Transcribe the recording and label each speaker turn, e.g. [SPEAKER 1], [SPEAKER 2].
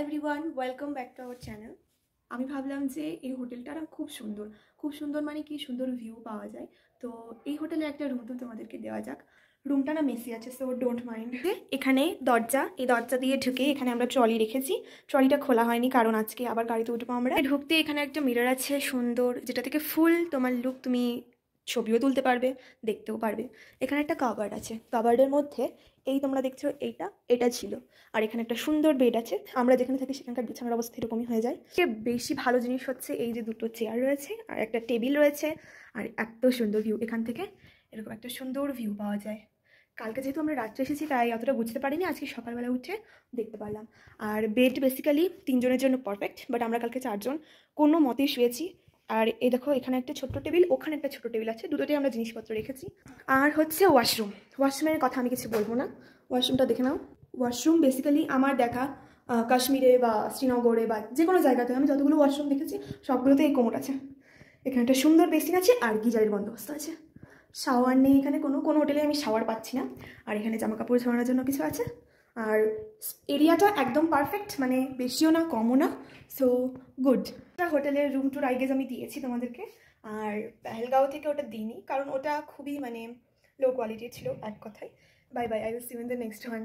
[SPEAKER 1] Everyone, welcome back to our channel. আমি ভাবলাম যে এই হোটেলটা না খুব সুন্দর মানে কি সুন্দর ভিউ পাওয়া যায়। তো এই হোটেলে একটা রুম তো তোমাদেরকে দেওয়া যাক। রুমটা না মেসি আছে, সো ডোন্ট মাইন্ড। এখানে এই দরজা দিয়ে ঢুকে এখানে আমরা ট্রলি রেখেছি। ট্রলিটা খোলা হয়নি কারণ আজকে আবার গাড়িতে উঠবো আমরা। ঢুকতে এখানে একটা মিরর আছে সুন্দর, যেটা থেকে ফুল তোমার লুক তুমি ছবিও তুলতে পারবে, দেখতেও পারবে। এখানে একটা কাবার্ড আছে, কাবার্ডের মধ্যে এই তোমরা দেখছো এটা ছিল। আর এখানে একটা সুন্দর বেড আছে, আমরা যেখানে থাকি সেখানকার বিছানার অবস্থা এরকমই হয়ে যায়। বেশি ভালো জিনিস হচ্ছে এই যে দুটো চেয়ার রয়েছে আর একটা টেবিল রয়েছে, আর এত সুন্দর ভিউ এখান থেকে, এরকম একটা সুন্দর ভিউ পাওয়া যায়। কালকে যেহেতু আমরা রাত্রে এসেছি তাই অতটা বুঝতে পারিনি, আজকে সকালবেলা উঠে দেখতে পারলাম। আর বেড বেসিক্যালি 3 জনের জন্য পারফেক্ট, বাট আমরা কালকে 4 জন কোনো মতেই শুয়েছি। আর এই দেখো এখানে একটা ছোট্ট টেবিল, ওখানে একটা ছোট্ট টেবিল আছে, দুটোতেই আমরা জিনিসপত্র রেখেছি। আর হচ্ছে ওয়াশরুমের কথা আমি কিছু বলবো না, ওয়াশরুমটা দেখে নাও। ওয়াশরুম বেসিক্যালি আমার দেখা কাশ্মীরে বা শ্রীনগরে বা যে কোনো জায়গাতে আমি যতগুলো ওয়াশরুম দেখেছি সবগুলোতে এই কোমোড আছে। এখানে একটা সুন্দর বেসিন আছে আর গিজারের বন্দোবস্ত আছে। শাওয়ার নেই এখানে, কোনো হোটেলে আমি শাওয়ার পাচ্ছি না। আর এখানে জামা কাপড় ঝরানোর জন্য কিছু আছে। আর এরিয়াটা একদম পারফেক্ট, মানে বেশিও না কমও না, সো গুড। হোটেলের রুম টুর আই গেস আমি দিয়েছি তোমাদেরকে। আর পেহেলগাঁও থেকে ওটা দিইনি কারণ ওটা খুবই মানে লো কোয়ালিটির ছিল এক কথায়। Bye bye, I will see you in the next one.